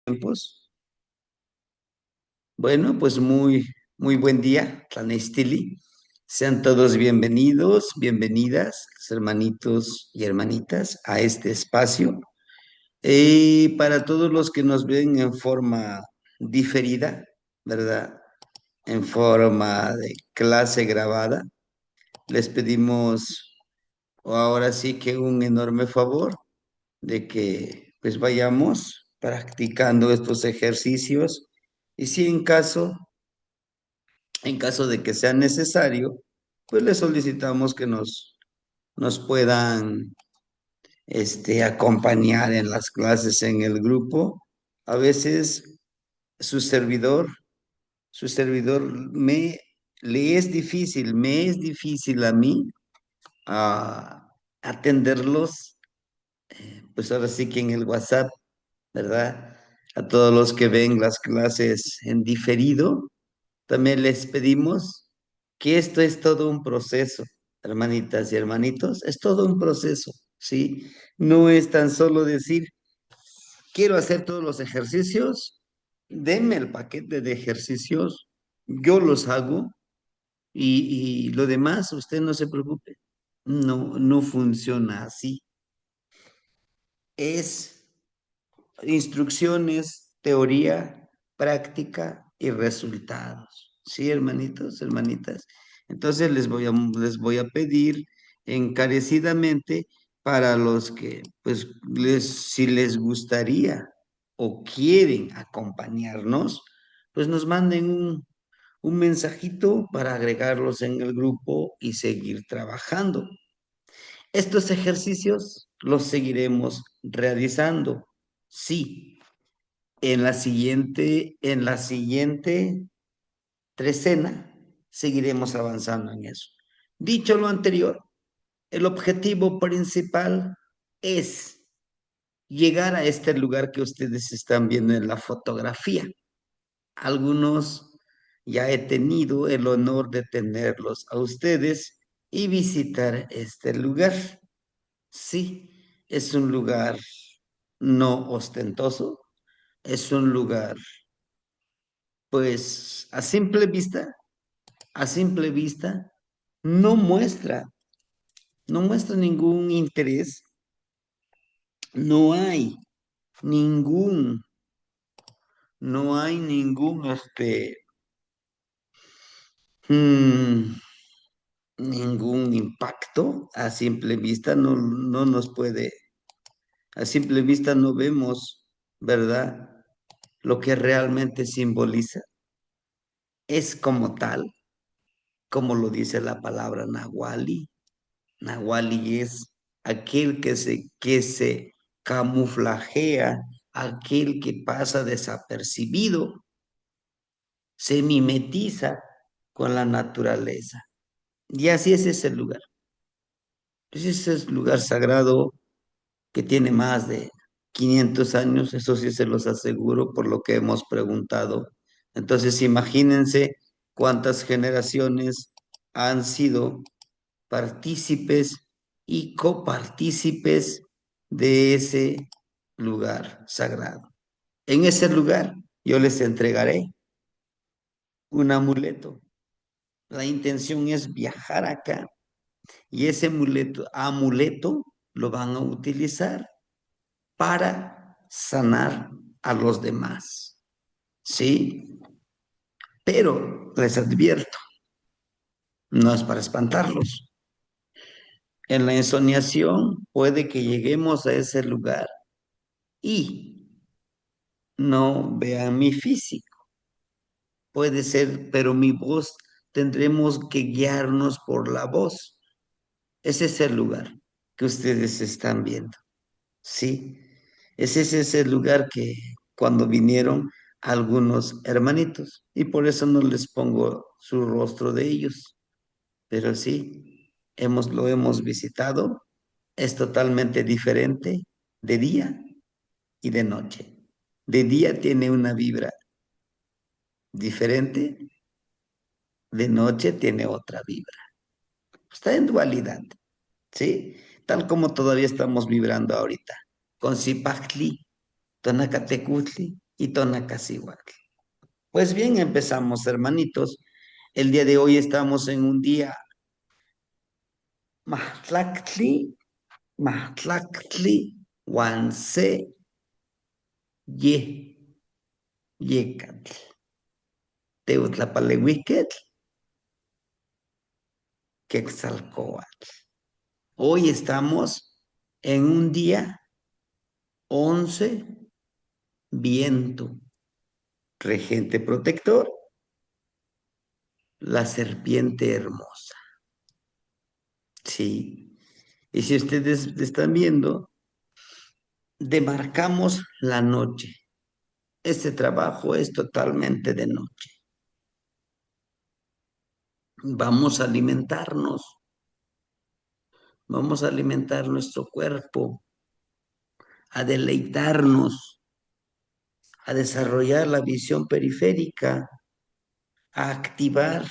tiempos. Bueno, pues muy buen día, Tlanestili. Sean todos bienvenidos, bienvenidas, hermanitos y hermanitas, a este espacio. Para todos los que nos ven en forma diferida, ¿verdad? En forma de clase grabada, les pedimos ahora sí que un enorme favor de que pues vayamos practicando estos ejercicios y si en caso de que sea necesario, pues les solicitamos que nos puedan acompañar en las clases en el grupo. A veces su servidor, su servidor me es difícil a mí a atenderlos, pues ahora sí que en el WhatsApp, ¿verdad? A todos los que ven las clases en diferido, también les pedimos que esto es todo un proceso, hermanitas y hermanitos, es todo un proceso, ¿sí? No es tan solo decir, quiero hacer todos los ejercicios, denme el paquete de ejercicios, yo los hago y lo demás, usted no se preocupe. No, no funciona así. Es instrucciones, teoría, práctica y resultados. ¿Sí, hermanitos, hermanitas? Entonces les voy a pedir encarecidamente para los que, pues, si les gustaría o quieren acompañarnos, pues nos manden un mensajito para agregarlos en el grupo y seguir trabajando. Estos ejercicios los seguiremos realizando. Sí, en la siguiente trecena seguiremos avanzando en eso. Dicho lo anterior, el objetivo principal es llegar a este lugar que ustedes están viendo en la fotografía. Algunos ya he tenido el honor de tenerlos a ustedes y visitar este lugar. Sí, es un lugar no ostentoso, es un lugar, pues, a simple vista, no muestra, no muestra ningún interés, no hay ningún, no hay ningún, mm, ningún impacto a simple vista, no nos puede, a simple vista no vemos, ¿verdad? Lo que realmente simboliza. Es como tal, como lo dice la palabra Nahuali. Nahuali es aquel que se camuflajea, aquel que pasa desapercibido, se mimetiza con la naturaleza. Y así es ese lugar. Pues ese es lugar sagrado que tiene más de 500 años, eso sí se los aseguro por lo que hemos preguntado. Entonces imagínense cuántas generaciones han sido partícipes y copartícipes de ese lugar sagrado. En ese lugar yo les entregaré un amuleto. La intención es viajar acá y ese amuleto lo van a utilizar para sanar a los demás. ¿Sí? Pero les advierto, no es para espantarlos. En la ensoñación puede que lleguemos a ese lugar y no vean mi físico. Puede ser, pero mi voz tendremos que guiarnos por la voz. Ese es el lugar que ustedes están viendo. ¿Sí? Ese es ese lugar que cuando vinieron algunos hermanitos, y por eso no les pongo su rostro de ellos, pero sí, lo hemos visitado, es totalmente diferente de día y de noche. De día tiene una vibra diferente, de noche tiene otra vibra. Está en dualidad, ¿sí? Tal como todavía estamos vibrando ahorita, con Zipactli, Tonacatecutli, y Tonacasihuatl. Pues bien, empezamos, hermanitos. El día de hoy estamos en un día Mahtlactli, Mahtlactli, Wanse, Ye, Yecatl, Teutlapalehuiquetl, Quetzalcóatl. Hoy estamos en un día 11, viento, regente protector, la serpiente hermosa. Sí. Y si ustedes están viendo, demarcamos la noche. Este trabajo es totalmente de noche. Vamos vamos a alimentar nuestro cuerpo, a deleitarnos, a desarrollar la visión periférica, a activar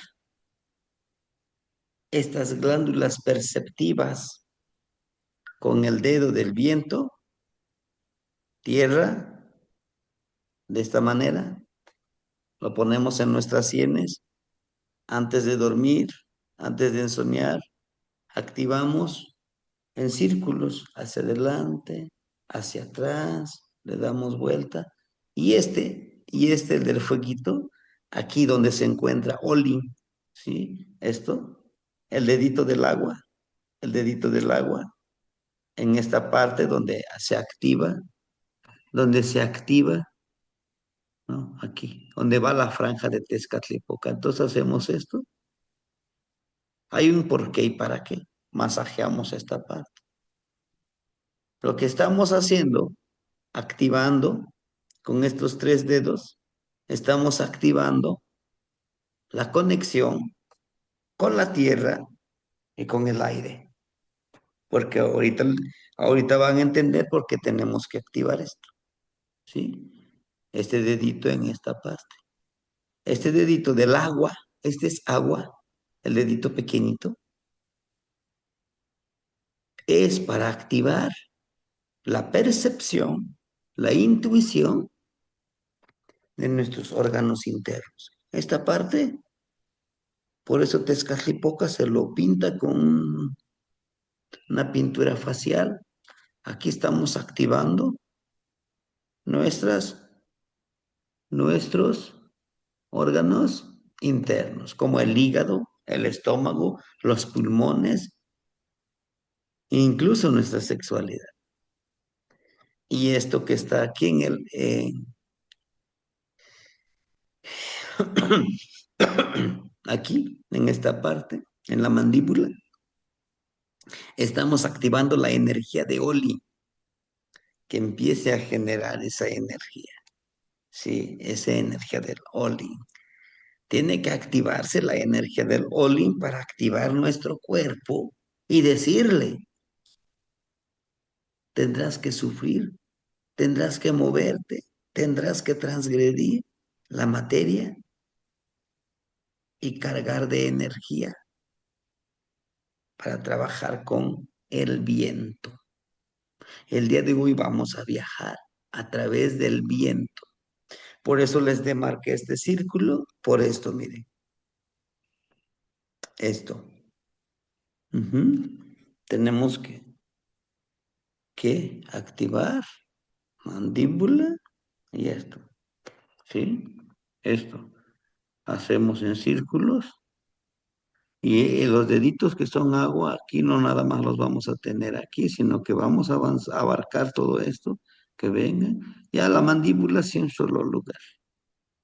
estas glándulas perceptivas con el dedo del viento, tierra, de esta manera. Lo ponemos en nuestras sienes antes de dormir, antes de soñar. Activamos en círculos hacia adelante, hacia atrás, le damos vuelta. El del fueguito, aquí donde se encuentra Oli, ¿sí? Esto, el dedito del agua, el dedito del agua, en esta parte donde se activa, ¿no? Aquí, donde va la franja de Tezcatlipoca. Entonces hacemos esto. Hay un por qué y para qué. Masajeamos esta parte. Lo que estamos haciendo, activando con estos tres dedos, estamos activando la conexión con la tierra y con el aire. Porque ahorita van a entender por qué tenemos que activar esto. ¿Sí? Este dedito en esta parte. Este dedito del agua, este es agua, el dedito pequeñito, es para activar la percepción, la intuición de nuestros órganos internos. Esta parte, por eso Tezcatlipoca se lo pinta con una pintura facial. Aquí estamos activando nuestras, nuestros órganos internos, como el hígado, el estómago, los pulmones, incluso nuestra sexualidad. Y esto que está aquí aquí, en esta parte, en la mandíbula, estamos activando la energía de Oli, que empiece a generar esa energía. Sí, esa energía del Oli. Tiene que activarse la energía del Oli para activar nuestro cuerpo y decirle, tendrás que sufrir, tendrás que moverte, tendrás que transgredir la materia y cargar de energía para trabajar con el viento. El día de hoy vamos a viajar a través del viento. Por eso les demarqué este círculo, por esto, miren, esto. Tenemos que activar mandíbula y esto, ¿sí? Esto. Hacemos en círculos y los deditos que son agua, aquí no nada más los vamos a tener aquí, sino que vamos a abarcar todo esto, que venga, ya la mandíbula sí en un solo lugar,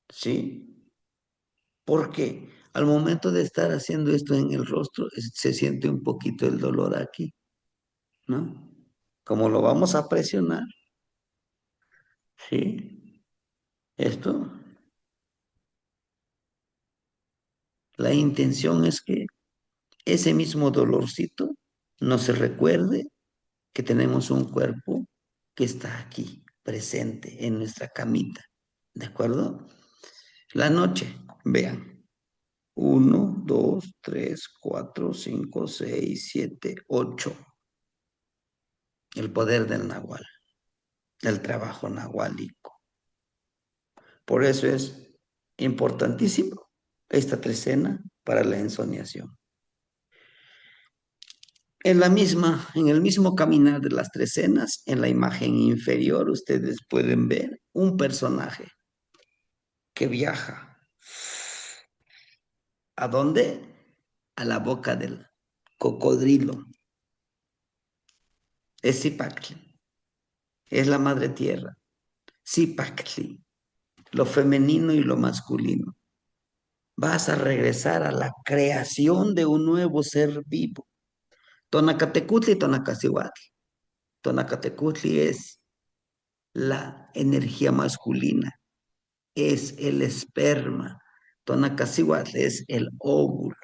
¿sí? Porque al momento de estar haciendo esto en el rostro, se siente un poquito el dolor aquí, ¿no? Como lo vamos a presionar, ¿sí? Esto, la intención es que ese mismo dolorcito nos se recuerde que tenemos un cuerpo que está aquí, presente en nuestra camita, ¿de acuerdo? La noche, vean, 1, 2, 3, 4, 5, 6, 7, 8. El poder del nahual, del trabajo nahuálico. Por eso es importantísimo esta trecena para la ensoñación. En el mismo caminar de las trecenas, en la imagen inferior, ustedes pueden ver un personaje que viaja. ¿A dónde? A la boca del cocodrilo. Es Zipactli, es la madre tierra. Zipactli, lo femenino y lo masculino. Vas a regresar a la creación de un nuevo ser vivo. Tonacatecutli y Tonacacihuatl. Tonacatecutli es la energía masculina, es el esperma. Tonacacihuatl es el óvulo.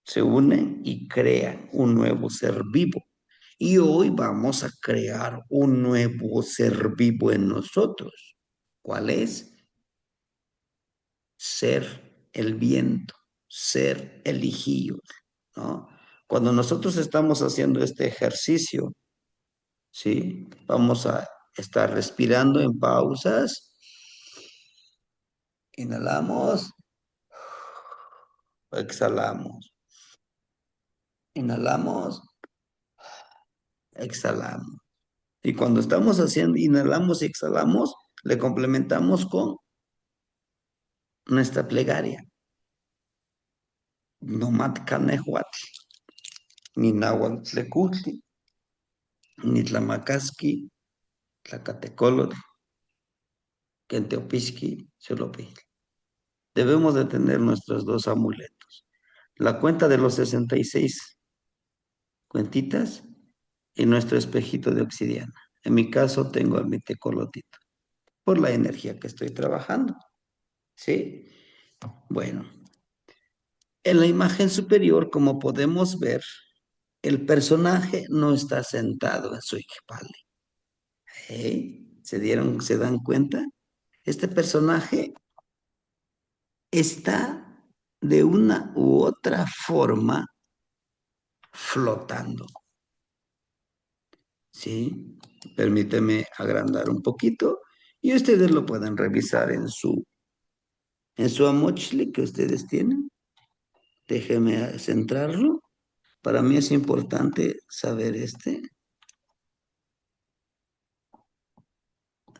Se unen y crean un nuevo ser vivo. Y hoy vamos a crear un nuevo ser vivo en nosotros. ¿Cuál es? Ser el viento, ser elegidos, ¿no? Cuando nosotros estamos haciendo este ejercicio, ¿sí? Vamos a estar respirando en pausas. Inhalamos, exhalamos. Inhalamos, exhalamos. Y cuando estamos haciendo, inhalamos y exhalamos, le complementamos con nuestra plegaria. Nomat canehuatl, ni nahuatl ni tlamacasqui, tlacatecolotl, quenteopisqui, xolopil. Debemos de tener nuestros dos amuletos. La cuenta de los 66 cuentitas y nuestro espejito de obsidiana. En mi caso tengo el mi tecolotito, por la energía que estoy trabajando. ¿Sí? Bueno, en la imagen superior, como podemos ver, el personaje no está sentado en su equipale. Se dan cuenta? Este personaje está de una u otra forma flotando. ¿Sí? Permíteme agrandar un poquito y ustedes lo pueden revisar en su amochili que ustedes tienen. Déjeme centrarlo. Para mí es importante saber este.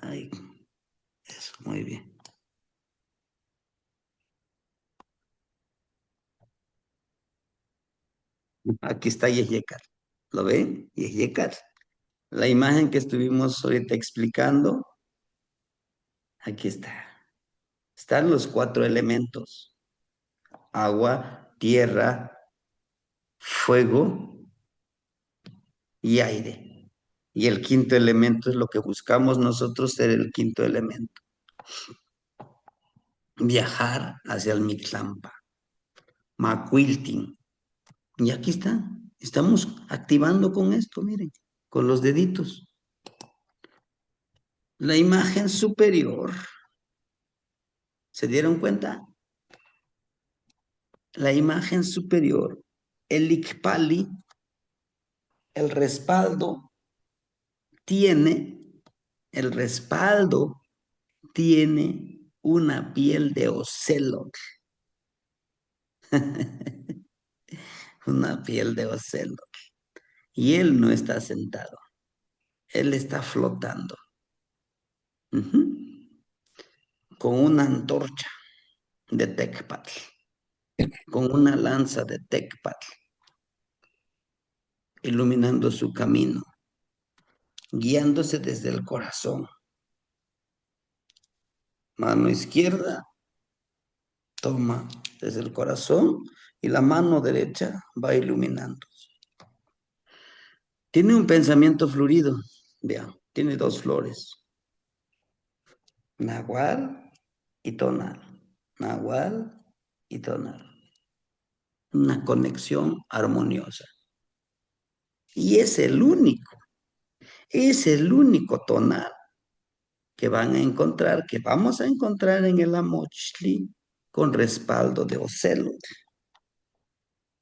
Ay, eso, muy bien. Aquí está Yeyekat. ¿Lo ven? Yeyekat. La imagen que estuvimos ahorita explicando, aquí está. Están los cuatro elementos: agua, tierra, fuego y aire. Y el quinto elemento es lo que buscamos nosotros ser el quinto elemento. Viajar hacia el Mixlampa, Macuiltin. Y aquí está. Estamos activando con esto, miren, con los deditos. La imagen superior, ¿se dieron cuenta? La imagen superior, el Ikpali, el respaldo, tiene, el respaldo tiene una piel de ocelot. Una piel de ocelot. Y él no está sentado, él está flotando. Ujú. Con una antorcha de Tecpatl, con una lanza de Tecpatl, iluminando su camino, guiándose desde el corazón. Mano izquierda toma desde el corazón y la mano derecha va iluminando. Tiene un pensamiento florido, vean, tiene dos flores, nahual y tonal, nahual y tonal. Una conexión armoniosa. Y es el único tonal que van a encontrar, que vamos a encontrar en el Amochli con respaldo de Ocelot.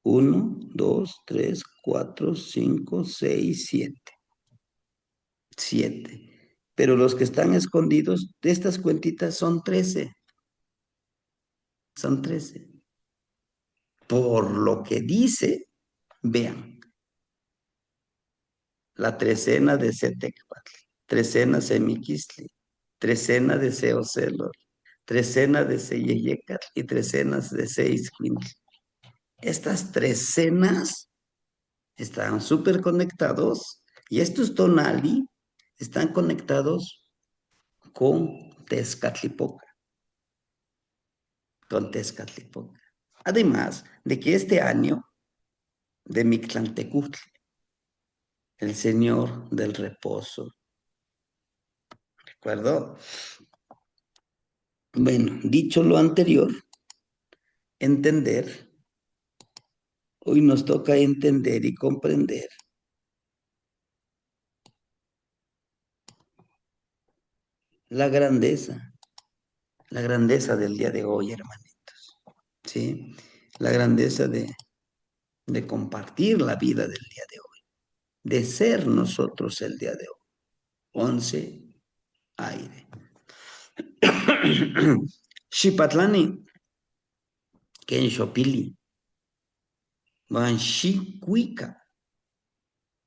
1, 2, 3, 4, 5, 6, 7. 7. pero los que están escondidos de estas cuentitas son 13. Por lo que dice, vean, la trecena de Setecpatl, trecena Semiquistli, trecena de Seocelo, trecena de Seyeyecatl y trecenas de Seisquintli. Estas trecenas están súper conectados y estos tonali están conectados con Tezcatlipoca, con Tezcatlipoca. Además de que este año de Mictlantecutli, el señor del reposo, ¿de acuerdo? Bueno, dicho lo anterior, entender, hoy nos toca entender y comprender la la grandeza del día de hoy, hermanitos, ¿sí? La grandeza de compartir la vida del día de hoy, de ser nosotros el día de hoy. 11, aire. Xipatlani, Kenshopili, Banshikuika,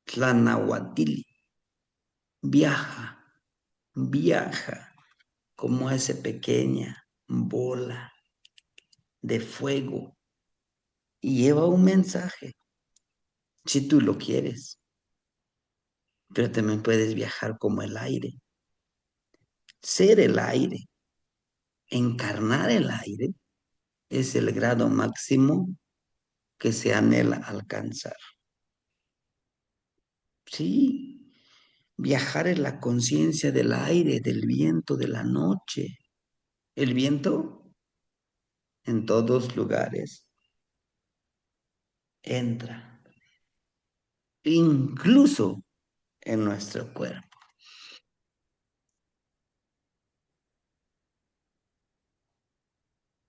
Tlanahuatili, viaja, viaja como esa pequeña bola de fuego y lleva un mensaje, si tú lo quieres, pero también puedes viajar como el aire, ser el aire, encarnar el aire es el grado máximo que se anhela alcanzar. Sí, viajar en la conciencia del aire, del viento, de la noche. El viento en todos lugares entra, incluso en nuestro cuerpo.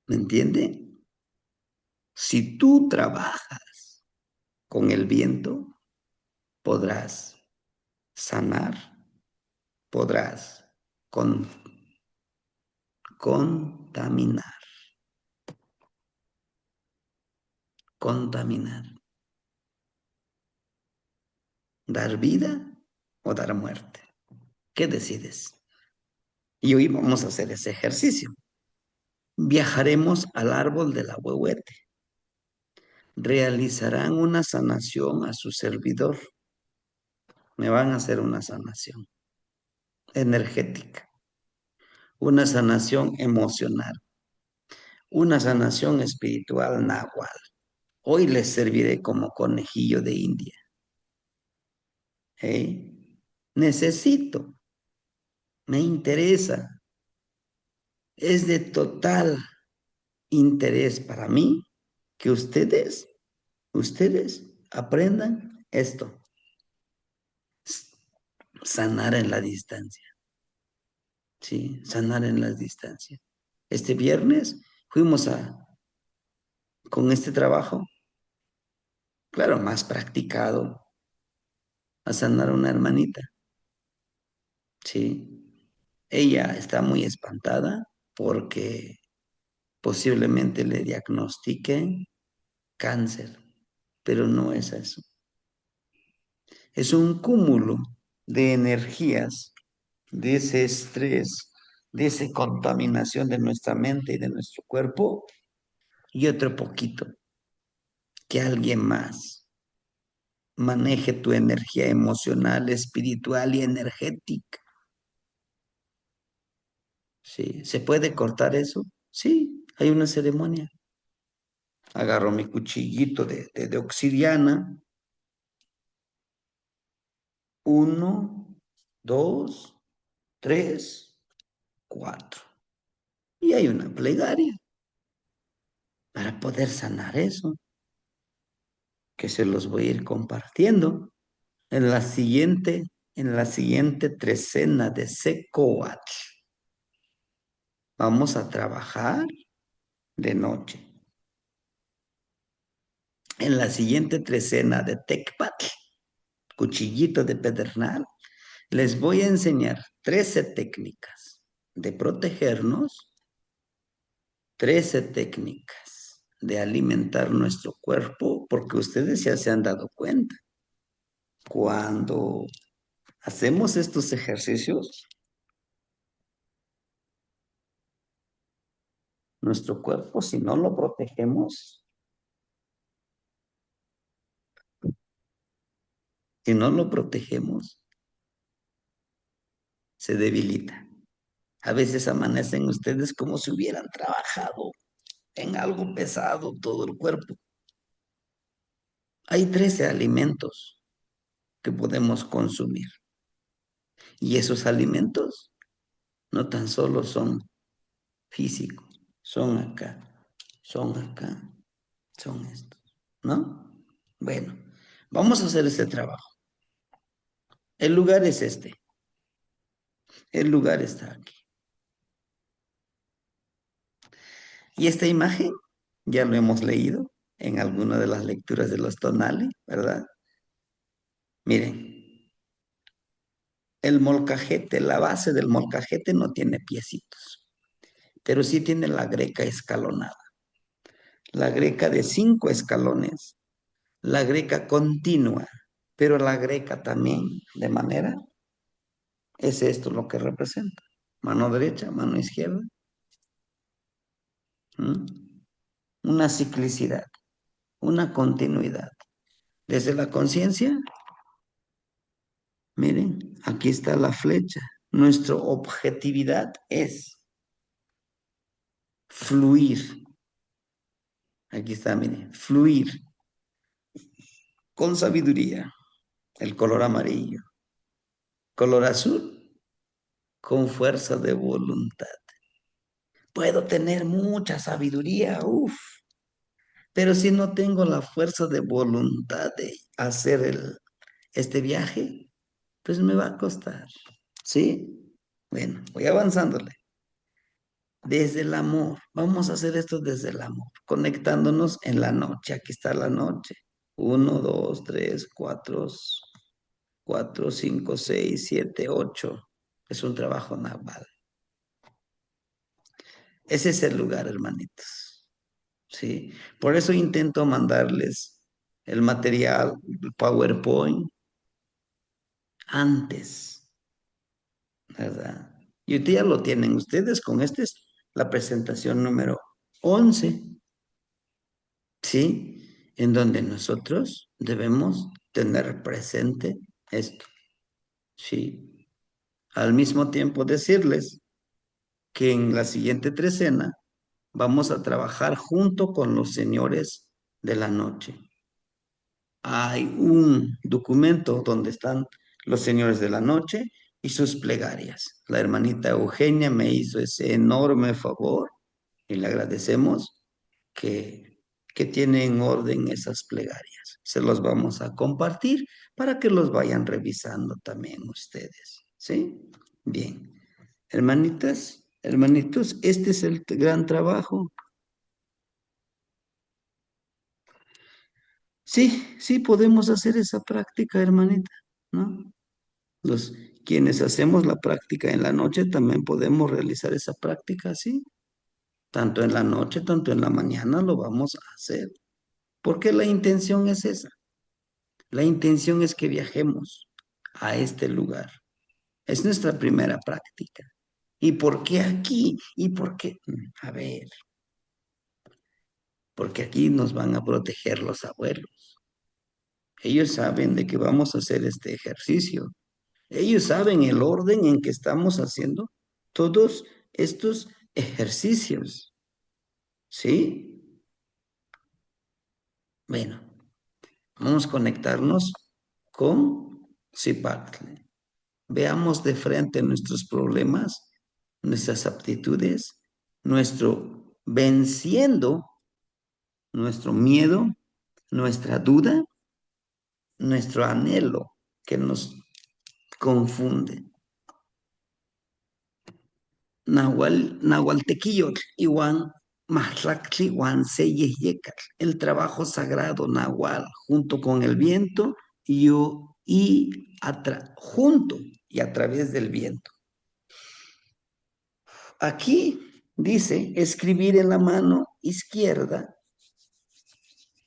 ¿Me entiende? Si tú trabajas con el viento, podrás sanar, podrás con, contaminar, contaminar, dar vida o dar muerte. ¿Qué decides? Y hoy vamos a hacer ese ejercicio. Viajaremos al árbol del ahuehuete. Realizarán una sanación a su servidor. Me van a hacer una sanación energética, una sanación emocional, una sanación espiritual náhuatl. Hoy les serviré como conejillo de India. ¿Eh? Necesito, me interesa, es de total interés para mí que ustedes aprendan esto, sanar en la distancia, ¿sí? Sanar en la distancia. Este viernes fuimos con este trabajo, claro, más practicado, a sanar a una hermanita, ¿sí? Ella está muy espantada porque posiblemente le diagnostiquen cáncer, pero no es eso. Es un cúmulo de energías, de ese estrés, de esa contaminación de nuestra mente y de nuestro cuerpo, y otro poquito, que alguien más maneje tu energía emocional, espiritual y energética. ¿Sí? ¿Se puede cortar eso? Sí, hay una ceremonia. Agarro mi cuchillito de obsidiana. Uno, dos, tres, cuatro. Y hay una plegaria para poder sanar eso, que se los voy a ir compartiendo en en la siguiente trecena de Secoatl. Vamos a trabajar de noche. En la siguiente trecena de Tecpatl, cuchillito de pedernal, Les voy a enseñar 13 técnicas de protegernos, 13 técnicas de alimentar nuestro cuerpo, porque ustedes ya se han dado cuenta. Cuando hacemos estos ejercicios, nuestro cuerpo, si no lo protegemos, si no lo protegemos, se debilita. A veces amanecen ustedes como si hubieran trabajado en algo pesado todo el cuerpo. Hay 13 alimentos que podemos consumir y esos alimentos no tan solo son físicos, son acá, son acá, son estos, ¿no? Bueno, vamos a hacer este trabajo. El lugar es este, el lugar está aquí. Y esta imagen ya lo hemos leído en alguna de las lecturas de los tonales, ¿verdad? Miren, el molcajete, la base del molcajete no tiene piecitos, pero sí tiene la greca escalonada. La greca de 5 escalones, la greca continua, pero la greca también de manera, es esto lo que representa. Mano derecha, mano izquierda. ¿Mm? Una ciclicidad, una continuidad. Desde la conciencia, miren, aquí está la flecha. Nuestra objetividad es fluir. Aquí está, miren, fluir con sabiduría. El color amarillo. Color azul, con fuerza de voluntad. Puedo tener mucha sabiduría, uff, pero si no tengo la fuerza de voluntad de hacer este viaje, pues me va a costar. ¿Sí? Bueno, voy avanzándole. Desde el amor. Vamos a hacer esto desde el amor, conectándonos en la noche. Aquí está la noche. Uno, dos, tres, cuatro, cinco, seis, siete, ocho. Es un trabajo naval. Ese es el lugar, hermanitos. Sí. Por eso intento mandarles el material, el PowerPoint, antes, ¿verdad? Y ustedes ya lo tienen ustedes con esta es la presentación número 11. ¿Sí? En donde nosotros debemos tener presente esto, ¿sí? Al mismo tiempo decirles que en la siguiente trecena vamos a trabajar junto con los señores de la noche. Hay un documento donde están los señores de la noche y sus plegarias. La hermanita Eugenia me hizo ese enorme favor y le agradecemos que tiene en orden esas plegarias. Se los vamos a compartir para que los vayan revisando también ustedes. ¿Sí? Bien. Hermanitas, hermanitos, este es el gran trabajo. Sí, sí podemos hacer esa práctica, hermanita, ¿no? Los quienes hacemos la práctica en la noche también podemos realizar esa práctica, ¿sí? Tanto en la noche, tanto en la mañana lo vamos a hacer. Porque la intención es esa. La intención es que viajemos a este lugar. Es nuestra primera práctica. ¿Y por qué aquí? ¿Y por qué? A ver, porque aquí nos van a proteger los abuelos. Ellos saben de que vamos a hacer este ejercicio. Ellos saben el orden en que estamos haciendo todos estos ejercicios. ¿Sí? Bueno, vamos a conectarnos con Zipacle. Veamos de frente nuestros problemas, nuestras aptitudes, nuestro venciendo nuestro miedo, nuestra duda, nuestro anhelo que nos confunde. Nahualtequillotl, Iwan, Mahlactli, Iwan, Seyeyecatl, el trabajo sagrado Nahual, junto con el viento, yo y junto. y a través del viento. Aquí dice escribir en la mano izquierda,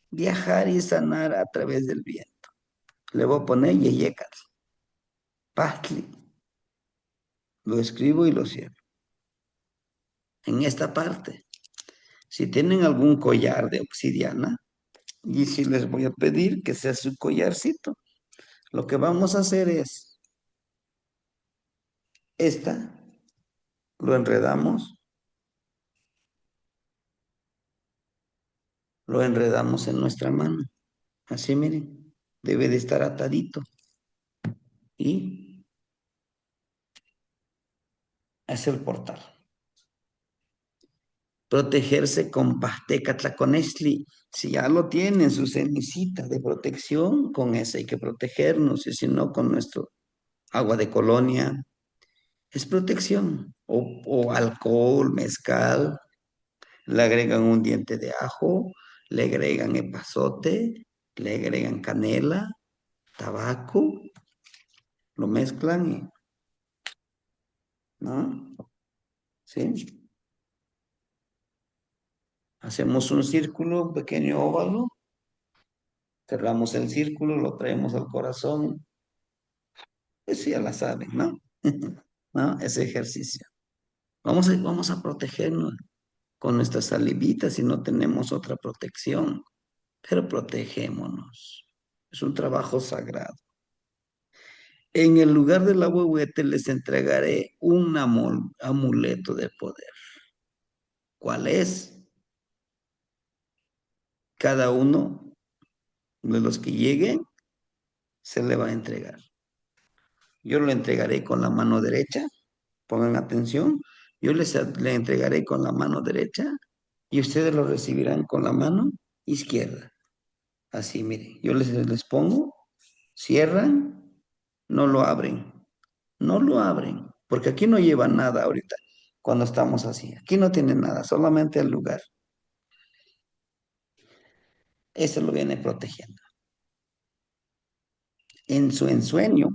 viajar y sanar a través del viento. Le voy a poner Yeyekat, Pastli. Lo escribo y lo cierro. En esta parte, si tienen algún collar de obsidiana, y si les voy a pedir que sea su collarcito, lo que vamos a hacer es esta, lo lo enredamos en nuestra mano. Así miren, debe de estar atadito. Y es el portal. Protegerse con Pasteca Tlaconestli. Si ya lo tienen, su cenicita de protección, con esa hay que protegernos. Y si no, con nuestro agua de colonia, es protección. O alcohol, mezcal, le agregan un diente de ajo, le agregan epazote, le agregan canela, tabaco, lo mezclan y, ¿no? ¿Sí? Hacemos un círculo, un pequeño óvalo, cerramos el círculo, lo traemos al corazón. Eso ya la saben, ¿no? ¿No? Ese ejercicio. Vamos a protegernos con nuestras salivitas si no tenemos otra protección, pero protegémonos. Es un trabajo sagrado. En el lugar del ahuehuete les entregaré un amuleto de poder. ¿Cuál es? Cada uno de los que lleguen se le va a entregar. Yo lo entregaré con la mano derecha, pongan atención, le entregaré con la mano derecha y ustedes lo recibirán con la mano izquierda. Así, miren, yo les pongo, cierran, no lo abren, no lo abren, porque aquí no lleva nada ahorita cuando estamos así. Aquí no tiene nada, solamente el lugar. Eso lo viene protegiendo. En su ensueño,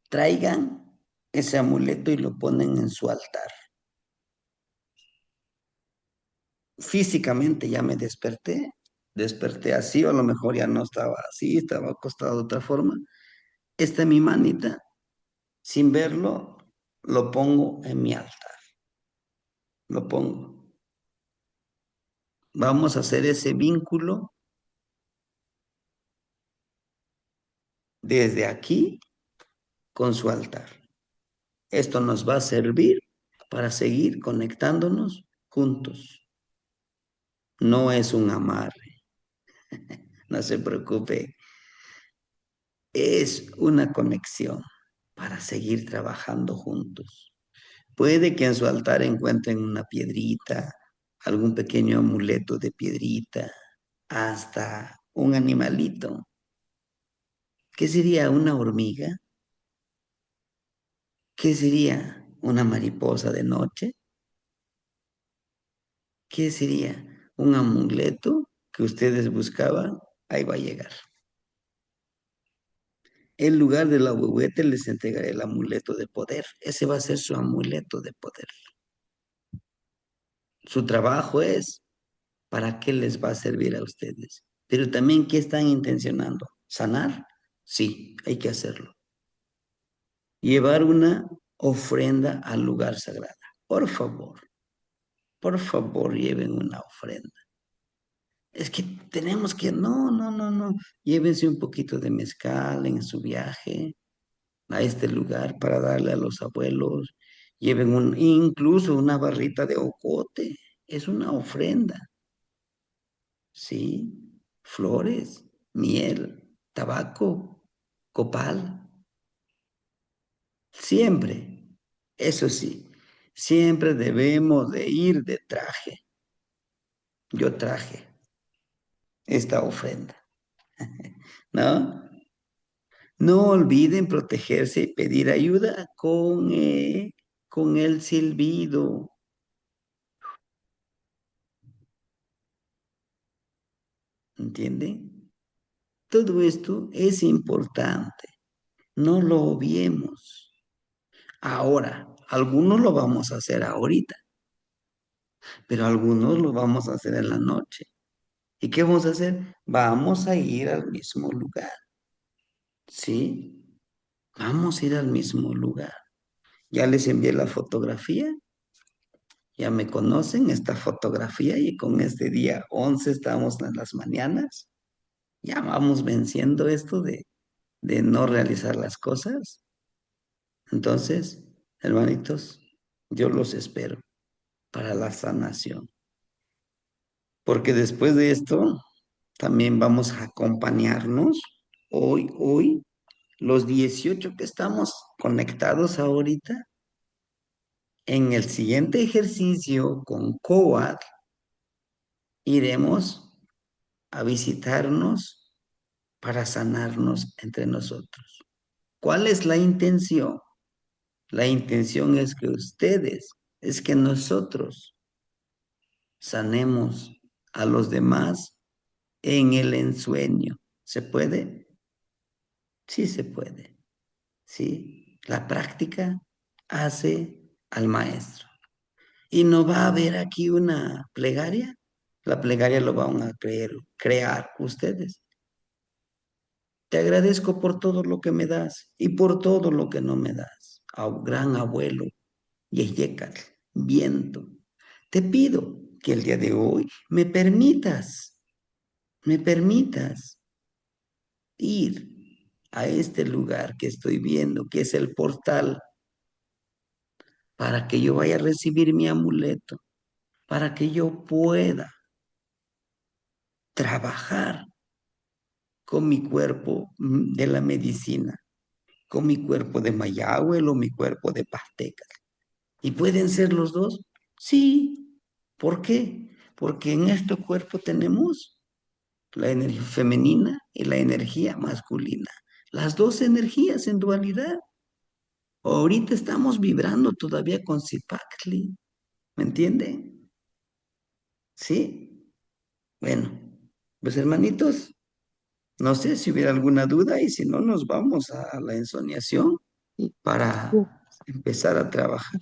traigan ese amuleto y lo ponen en su altar. Físicamente ya me desperté así, o a lo mejor ya no estaba así, estaba acostado de otra forma. Esta es mi manita, sin verlo, lo pongo en mi altar, lo pongo. Vamos a hacer ese vínculo desde aquí con su altar. Esto nos va a servir para seguir conectándonos juntos. No es un amarre, no se preocupe, es una conexión para seguir trabajando juntos. Puede que en su altar encuentren una piedrita, algún pequeño amuleto de piedrita, hasta un animalito. ¿Qué sería una hormiga? ¿Qué sería una mariposa de noche? ¿Qué sería un amuleto que ustedes buscaban? Ahí va a llegar. En lugar del ahuehuete les entregaré el amuleto de poder. Ese va a ser su amuleto de poder. Su trabajo es para qué les va a servir a ustedes. Pero también, ¿qué están intencionando? ¿Sanar? Sí, hay que hacerlo. Llevar una ofrenda al lugar sagrado. Por favor, lleven una ofrenda. Es que tenemos que, no. Llévense un poquito de mezcal en su viaje a este lugar para darle a los abuelos. Lleven incluso una barrita de ocote. Es una ofrenda. Sí, flores, miel, tabaco, copal, siempre, eso sí, siempre debemos de ir de traje. Yo traje esta ofrenda, ¿no? No olviden protegerse y pedir ayuda con el silbido, ¿entienden? Todo esto es importante. no lo obviemos. Ahora, algunos lo vamos a hacer ahorita, pero algunos lo vamos a hacer en la noche. ¿Y qué vamos a hacer? Vamos a ir al mismo lugar, ¿sí? Vamos a ir al mismo lugar. Ya les envié la fotografía, ya me conocen esta fotografía y con este día 11 estamos en las mañanas. Ya vamos venciendo esto de no realizar las cosas. Entonces, hermanitos, yo los espero para la sanación, porque después de esto también vamos a acompañarnos hoy, los 18 que estamos conectados ahorita, en el siguiente ejercicio con COAD, iremos a visitarnos para sanarnos entre nosotros. ¿Cuál es la intención? La intención es que ustedes, es que nosotros sanemos a los demás en el ensueño. ¿Se puede? Sí se puede. ¿Sí? La práctica hace al maestro. Y no va a haber aquí una plegaria. La plegaria lo van a crear ustedes. Te agradezco por todo lo que me das y por todo lo que no me das. Gran abuelo Yeyecatl, viento. Te pido que el día de hoy me permitas ir a este lugar que estoy viendo, que es el portal, para que yo vaya a recibir mi amuleto, para que yo pueda trabajar con mi cuerpo de la medicina, con mi cuerpo de Mayagüel o mi cuerpo de Pasteca. ¿Y pueden ser los dos? Sí. ¿Por qué? Porque en este cuerpo tenemos la energía femenina y la energía masculina. Las dos energías en dualidad. Ahorita estamos vibrando todavía con Zipactli. ¿Me entienden? ¿Sí? Bueno, pues hermanitos, no sé si hubiera alguna duda y si no, nos vamos a la ensoñación Y, para uh, empezar a trabajar.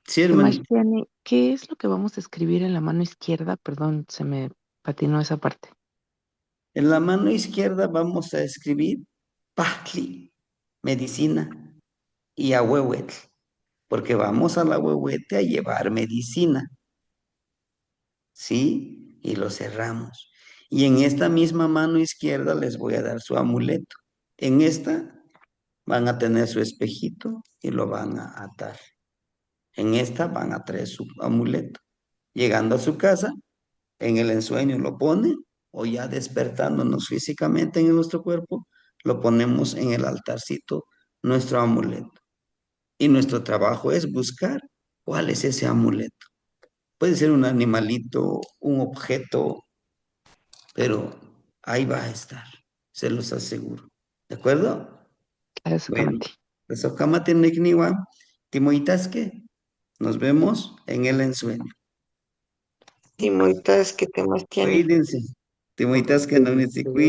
Sí, hermanito. Sebastián, ¿qué es lo que vamos a escribir en la mano izquierda? Perdón, se me patinó esa parte. En la mano izquierda vamos a escribir Pahtli, medicina, y Ahuehuetl, porque vamos a la Ahuehuete a llevar medicina, ¿sí? Y lo cerramos. Y en esta misma mano izquierda les voy a dar su amuleto. En esta van a tener su espejito y lo van a atar. En esta van a traer su amuleto. Llegando a su casa, en el ensueño lo ponen o ya despertándonos físicamente en nuestro cuerpo, lo ponemos en el altarcito, nuestro amuleto. Y nuestro trabajo es buscar cuál es ese amuleto. Puede ser un animalito, un objeto, pero ahí va a estar, se los aseguro. ¿De acuerdo? Claro, Bueno, exactamente. pues Ocama Tenecniwa, Timoitasque, nos vemos en el ensueño. Y muchas, ¿qué temas tiene? Cuídense. Timoitasque no necesito